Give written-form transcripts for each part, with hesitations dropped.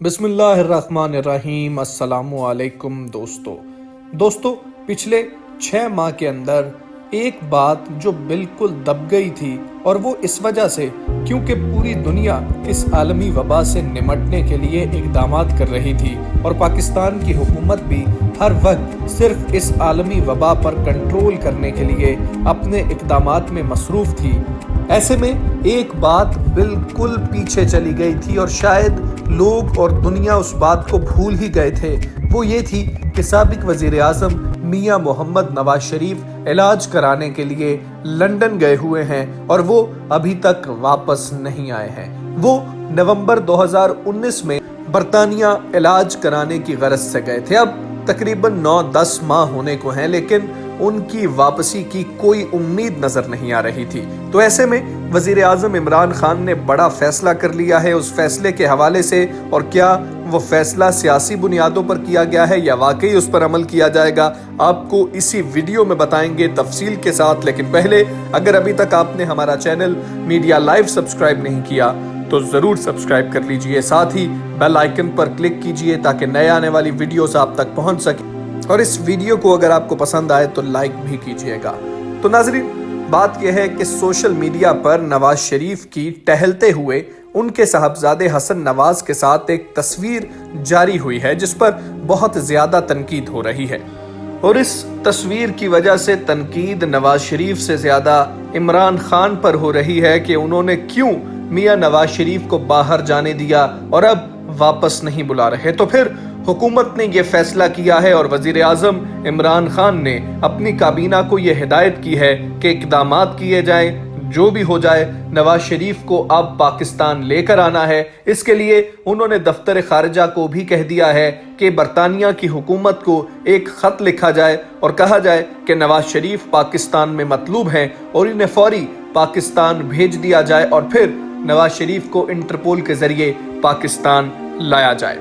بسم اللہ الرحمن الرحیم۔ السلام علیکم دوستو پچھلے 6 ماہ کے اندر ایک بات جو بالکل دب گئی تھی، اور وہ اس وجہ سے کیونکہ پوری دنیا اس عالمی وبا سے نمٹنے کے لیے اقدامات کر رہی تھی اور پاکستان کی حکومت بھی ہر وقت صرف اس عالمی وبا پر کنٹرول کرنے کے لیے اپنے اقدامات میں مصروف تھی۔ ایسے میں ایک بات بالکل پیچھے چلی گئی تھی اور شاید لوگ اور دنیا اس بات کو بھول ہی گئے تھے۔ وہ یہ تھی کہ سابق وزیر اعظم میاں محمد نواز شریف علاج کرانے کے لیے لندن گئے ہوئے ہیں اور وہ ابھی تک واپس نہیں آئے ہیں۔ وہ نومبر 2019 میں برطانیہ علاج کرانے کی غرض سے گئے تھے۔ اب تقریباً 9-10 ماہ ہونے کو ہیں، لیکن ان کی واپسی کی کوئی امید نظر نہیں آ رہی تھی۔ تو ایسے میں وزیر اعظم عمران خان نے بڑا فیصلہ کر لیا ہے۔ اس فیصلے کے حوالے سے، اور کیا وہ فیصلہ سیاسی بنیادوں پر کیا گیا ہے یا واقعی اس پر عمل کیا جائے گا، آپ کو اسی ویڈیو میں بتائیں گے تفصیل کے ساتھ۔ لیکن پہلے اگر ابھی تک آپ نے ہمارا چینل میڈیا لائیو سبسکرائب نہیں کیا تو ضرور سبسکرائب کر لیجئے، ساتھ ہی بیل آئیکن پر کلک کیجئے تاکہ نئے آنے والی ویڈیوز آپ تک پہنچ سکیں، اور اس ویڈیو کو اگر آپ کو پسند آئے تو لائک بھی کیجئے گا۔ تو ناظرین، بات یہ ہے کہ سوشل میڈیا پر نواز شریف کی ٹہلتے ہوئے ان کے صاحبزادے حسن نواز کے ساتھ ایک تصویر جاری ہوئی ہے جس پر بہت زیادہ تنقید ہو رہی ہے، اور اس تصویر کی وجہ سے تنقید نواز شریف سے زیادہ عمران خان پر ہو رہی ہے کہ انہوں نے کیوں میاں نواز شریف کو باہر جانے دیا اور اب واپس نہیں بلا رہے۔ تو پھر حکومت نے یہ فیصلہ کیا ہے اور وزیر اعظم عمران خان نے اپنی کابینہ کو یہ ہدایت کی ہے کہ اقدامات کیے جائیں، جو بھی ہو جائے نواز شریف کو اب پاکستان لے کر آنا ہے۔ اس کے لیے انہوں نے دفتر خارجہ کو بھی کہہ دیا ہے کہ برطانیہ کی حکومت کو ایک خط لکھا جائے اور کہا جائے کہ نواز شریف پاکستان میں مطلوب ہیں اور انہیں فوری پاکستان بھیج دیا جائے، اور پھر نواز شریف کو انٹرپول کے ذریعے پاکستان لایا جائے۔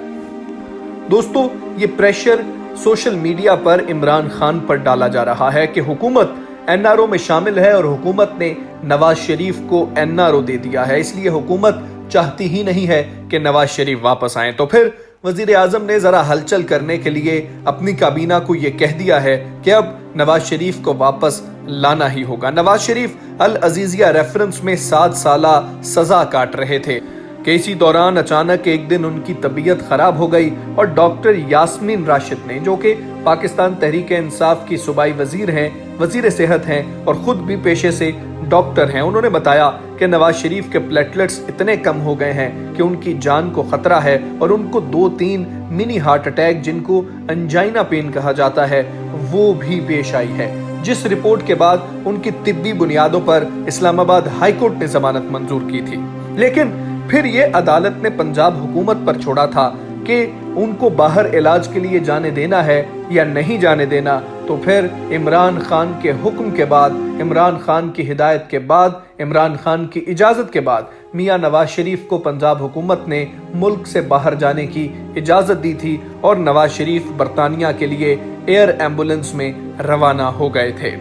دوستو، یہ پریشر سوشل میڈیا پر عمران خان پر ڈالا جا رہا ہے کہ حکومت NRO میں شامل ہے اور حکومت نے نواز شریف کو NRO دے دیا ہے، اس لیے حکومت چاہتی ہی نہیں ہے کہ نواز شریف واپس آئیں۔ تو پھر وزیر اعظم نے ذرا ہلچل کرنے کے لیے اپنی کابینہ کو یہ کہہ دیا ہے کہ اب نواز شریف کو واپس لانا ہی ہوگا۔ نواز شریف العزیزیہ ریفرنس میں 7 سالہ سزا کاٹ رہے تھے کہ اسی دوران اچانک ایک دن ان کی طبیعت خراب ہو گئی، اور ڈاکٹر یاسمین راشد نے، جو کہ پاکستان تحریک انصاف کی صوبائی وزیر ہیں، وزیر صحت ہیں اور خود بھی پیشے سے ڈاکٹر ہیں، انہوں نے بتایا کہ نواز شریف کے پلیٹلیٹس اتنے کم ہو گئے ہیں کہ ان کی جان کو خطرہ ہے، اور ان کو 2-3 منی ہارٹ اٹیک، جن کو انجائنا پین کہا جاتا ہے، وہ بھی پیش آئی ہے، جس رپورٹ کے بعد ان کی طبی بنیادوں پر اسلام آباد ہائی کورٹ نے ضمانت منظور کی تھی۔ لیکن پھر یہ عدالت نے پنجاب حکومت پر چھوڑا تھا کہ ان کو باہر علاج کے لیے جانے دینا ہے یا نہیں جانے دینا۔ تو پھر عمران خان کے حکم کے بعد، عمران خان کی ہدایت کے بعد، عمران خان کی اجازت کے بعد میاں نواز شریف کو پنجاب حکومت نے ملک سے باہر جانے کی اجازت دی تھی، اور نواز شریف برطانیہ کے لیے ایئر ایمبولنس میں روانہ ہو گئے تھے۔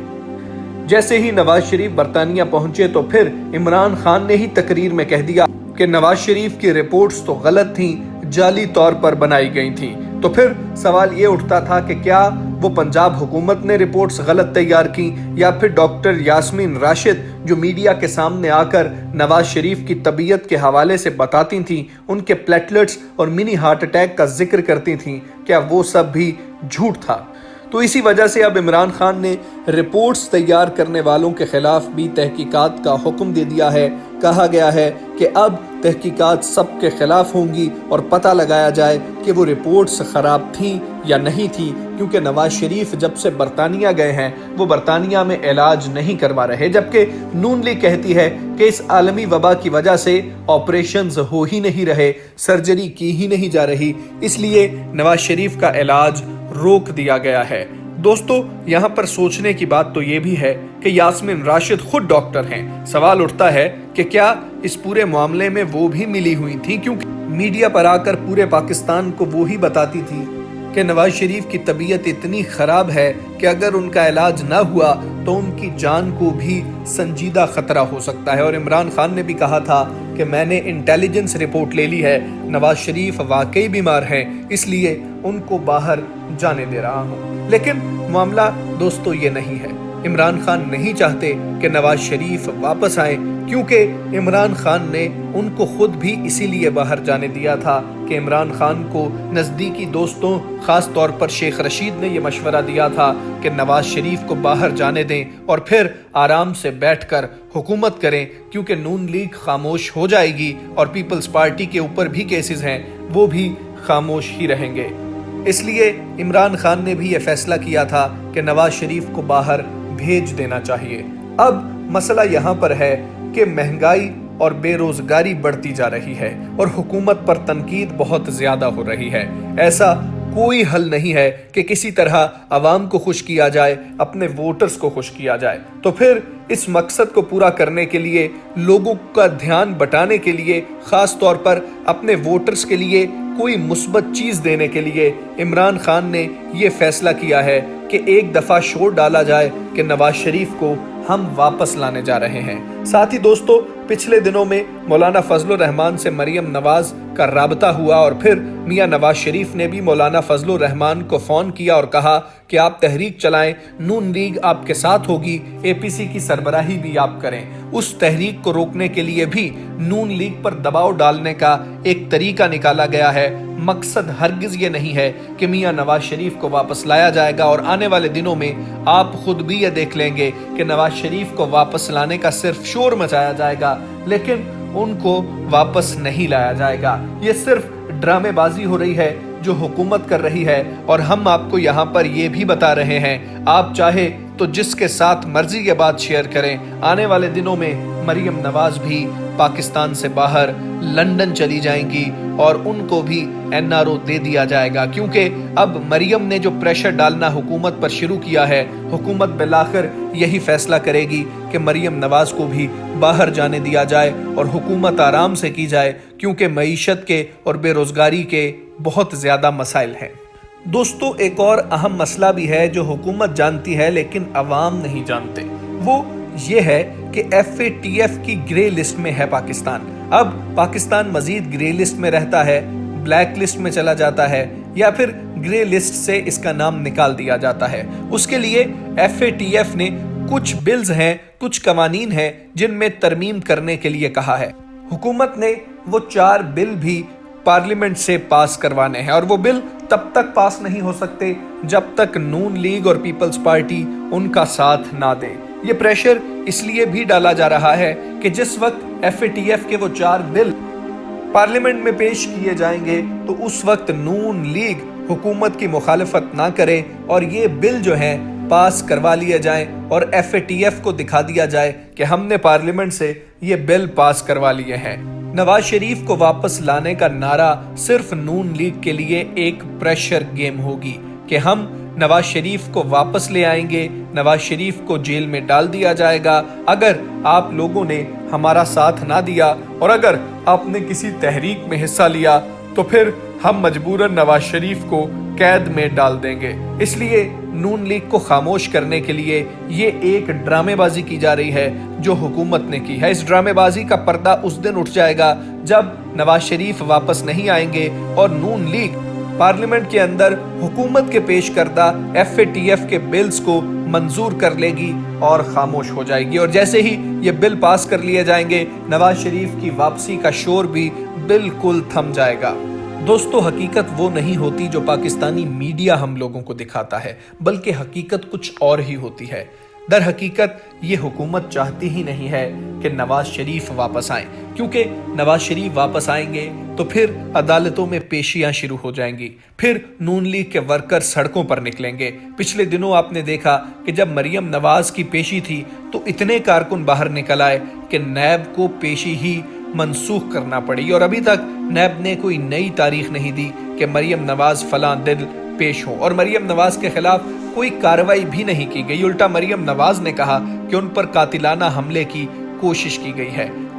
جیسے ہی نواز شریف برطانیہ پہنچے تو پھر عمران خان نے ہی تقریر میں کہہ دیا کہ نواز شریف کی رپورٹس تو غلط تھیں، جعلی طور پر بنائی گئی تھیں۔ تو پھر سوال یہ اٹھتا تھا کہ کیا وہ پنجاب حکومت نے رپورٹس غلط تیار کی، یا پھر ڈاکٹر یاسمین راشد جو میڈیا کے سامنے آ کر نواز شریف کی طبیعت کے حوالے سے بتاتی تھیں، ان کے پلیٹلیٹس اور منی ہارٹ اٹیک کا ذکر کرتی تھیں، کیا وہ سب بھی جھوٹ تھا؟ تو اسی وجہ سے اب عمران خان نے رپورٹس تیار کرنے والوں کے خلاف بھی تحقیقات کا حکم دے دیا ہے۔ کہا گیا ہے کہ اب تحقیقات سب کے خلاف ہوں گی اور پتہ لگایا جائے کہ وہ رپورٹس خراب تھیں یا نہیں تھیں، کیونکہ نواز شریف جب سے برطانیہ گئے ہیں وہ برطانیہ میں علاج نہیں کروا رہے، جبکہ نون لیگ کہتی ہے کہ اس عالمی وبا کی وجہ سے آپریشنز ہو ہی نہیں رہے، سرجری کی ہی نہیں جا رہی، اس لیے نواز شریف کا علاج روک دیا گیا ہے۔ دوستو، یہاں پر سوچنے کی بات تو یہ بھی ہے کہ یاسمین راشد خود ڈاکٹر ہیں۔ سوال اٹھتا ہے کہ کیا اس پورے معاملے میں وہ بھی ملی ہوئی تھیں، کیونکہ میڈیا پر آ کر پورے پاکستان کو وہی بتاتی تھی کہ نواز شریف کی طبیعت اتنی خراب ہے کہ اگر ان کا علاج نہ ہوا تو ان کی جان کو بھی سنجیدہ خطرہ ہو سکتا ہے۔ اور عمران خان نے بھی کہا تھا کہ میں نے انٹیلیجنس رپورٹ لے لی ہے، نواز شریف واقعی بیمار ہیں، اس لیے ان کو باہر جانے دے رہا ہوں۔ لیکن معاملہ دوستو یہ نہیں ہے۔ عمران خان نہیں چاہتے کہ نواز شریف واپس آئیں، کیونکہ عمران خان نے ان کو خود بھی اسی لیے باہر جانے دیا تھا کہ عمران خان کو نزدیکی دوستوں خاص طور پر شیخ رشید نے یہ مشورہ دیا تھا کہ نواز شریف کو باہر جانے دیں اور پھر آرام سے بیٹھ کر حکومت کریں، کیونکہ نون لیگ خاموش ہو جائے گی اور پیپلز پارٹی کے اوپر بھی کیسز ہیں، وہ بھی خاموش ہی رہیں گے۔ اس لیے عمران خان نے بھی یہ فیصلہ کیا تھا کہ نواز شریف کو باہر بھیج دینا چاہیے۔ اب مسئلہ یہاں پر ہے کہ مہنگائی اور بے روزگاری بڑھتی جا رہی ہے اور حکومت پر تنقید بہت زیادہ ہو رہی ہے۔ ایسا کوئی حل نہیں ہے کہ کسی طرح عوام کو خوش کیا جائے، اپنے ووٹرز کو خوش کیا جائے۔ تو پھر اس مقصد کو پورا کرنے کے لیے، لوگوں کا دھیان بٹانے کے لیے، خاص طور پر اپنے ووٹرز کے لیے کوئی مثبت چیز دینے کے لیے عمران خان نے یہ فیصلہ کیا ہے کہ ایک دفعہ شور ڈالا جائے کہ نواز شریف کو ہم واپس لانے جا رہے ہیں۔ ساتھ ہی دوستو، پچھلے دنوں میں مولانا فضل الرحمان سے مریم نواز کا رابطہ ہوا اور پھر میاں نواز شریف نے بھی مولانا فضل الرحمان کو فون کیا اور کہا کہ آپ تحریک چلائیں، نون لیگ آپ کے ساتھ ہوگی، اے پی سی کی سربراہی بھی آپ کریں۔ اس تحریک کو روکنے کے لیے بھی نون لیگ پر دباؤ ڈالنے کا ایک طریقہ نکالا گیا ہے۔ مقصد ہرگز یہ نہیں ہے کہ میاں نواز شریف کو واپس لایا جائے گا، اور آنے والے دنوں میں آپ خود بھی یہ دیکھ لیں گے کہ نواز شریف کو واپس لانے کا صرف شور مچایا جائے گا، لیکن ان کو واپس نہیں لایا جائے گا۔ یہ صرف ڈرامے بازی ہو رہی ہے جو حکومت کر رہی ہے، اور ہم آپ کو یہاں پر یہ بھی بتا رہے ہیں، آپ چاہے تو جس کے ساتھ مرضی یہ بات شیئر کریں، آنے والے دنوں میں مریم نواز بھی پاکستان سے باہر لندن چلی جائیں گی اور ان کو بھی NRO دے دیا جائے گا، کیونکہ اب مریم نے جو پریشر ڈالنا حکومت پر شروع کیا ہے، حکومت بالآخر یہی فیصلہ کرے گی کہ مریم نواز کو بھی باہر جانے دیا جائے اور حکومت آرام سے کی جائے، کیونکہ معیشت کے اور بے روزگاری کے بہت زیادہ مسائل ہیں۔ دوستو، ایک اور اہم مسئلہ بھی ہے جو حکومت جانتی ہے لیکن عوام نہیں جانتے، وہ یہ ہے کہ FATF کی گرے لسٹ میں ہے پاکستان۔ اب پاکستان مزید گرے لسٹ میں رہتا ہے، بلیک لسٹ میں چلا جاتا ہے، یا پھر گرے لسٹ سے اس کا نام نکال دیا جاتا ہے۔ اس کے لیے FATF نے کچھ بلز ہیں، کچھ قوانین ہیں جن میں ترمیم کرنے کے لیے کہا ہے۔ حکومت نے وہ 4 بل بھی پارلیمنٹ سے پاس کروانے ہیں، اور وہ بل تب تک پاس نہیں ہو سکتے جب تک نون لیگ اور پیپلز پارٹی ان کا ساتھ نہ دے۔ یہ پریشر اس لیے بھی ڈالا جا رہا ہے کہ جس وقت FATF کے وہ 4 بل پارلیمنٹ میں پیش کیے جائیں گے تو اس وقت نون لیگ حکومت کی مخالفت نہ کرے اور یہ بل جو ہیں پاس کروا لیے جائیں، اور FATF کو دکھا دیا جائے کہ ہم نے پارلیمنٹ سے یہ بل پاس کروا لیے ہیں۔ نواز شریف کو واپس لانے کا نعرہ صرف نون لیگ کے لیے ایک پریشر گیم ہوگی کہ ہم نواز شریف کو واپس لے آئیں گے، نواز شریف کو جیل میں ڈال دیا جائے گا اگر آپ لوگوں نے ہمارا ساتھ نہ دیا، اور اگر آپ نے کسی تحریک میں حصہ لیا تو پھر ہم مجبوراً نواز شریف کو قید میں ڈال دیں گے۔ اس لیے نون لیگ کو خاموش کرنے کے لیے یہ ایک ڈرامے بازی کی جا رہی ہے جو حکومت نے کی ہے۔ اس ڈرامے بازی کا پردہ اس دن اٹھ جائے گا جب نواز شریف واپس نہیں آئیں گے اور نون لیگ پارلیمنٹ کے اندر حکومت کے پیش کردہ FATF کے بلز کو منظور کر لے گی اور خاموش ہو جائے گی، اور جیسے ہی یہ بل پاس کر لیے جائیں گے نواز شریف کی واپسی کا شور بھی بالکل تھم جائے گا۔ دوستو، حقیقت وہ نہیں ہوتی جو پاکستانی میڈیا ہم لوگوں کو دکھاتا ہے، بلکہ حقیقت کچھ اور ہی ہوتی ہے۔ در حقیقت یہ حکومت چاہتی ہی نہیں ہے کہ نواز شریف واپس آئیں، کیونکہ نواز شریف واپس آئیں گے تو پھر عدالتوں میں پیشیاں شروع ہو جائیں گی، پھر نون لیگ کے ورکر سڑکوں پر نکلیں گے۔ پچھلے دنوں آپ نے دیکھا کہ جب مریم نواز کی پیشی تھی تو اتنے کارکن باہر نکل آئے کہ نیب کو پیشی ہی منسوخ کرنا پڑی، اور ابھی تک نیب نے کوئی نئی تاریخ نہیں دی کہ مریم نواز فلاں دن پیش ہو، اور مریم نواز کے خلاف کوئی کارروائی بھی نہیں کی گئی۔ الٹا مریم نواز نے کہا کہ ان پر قاتلانہ حملے کی کوشش کی گئی ہے۔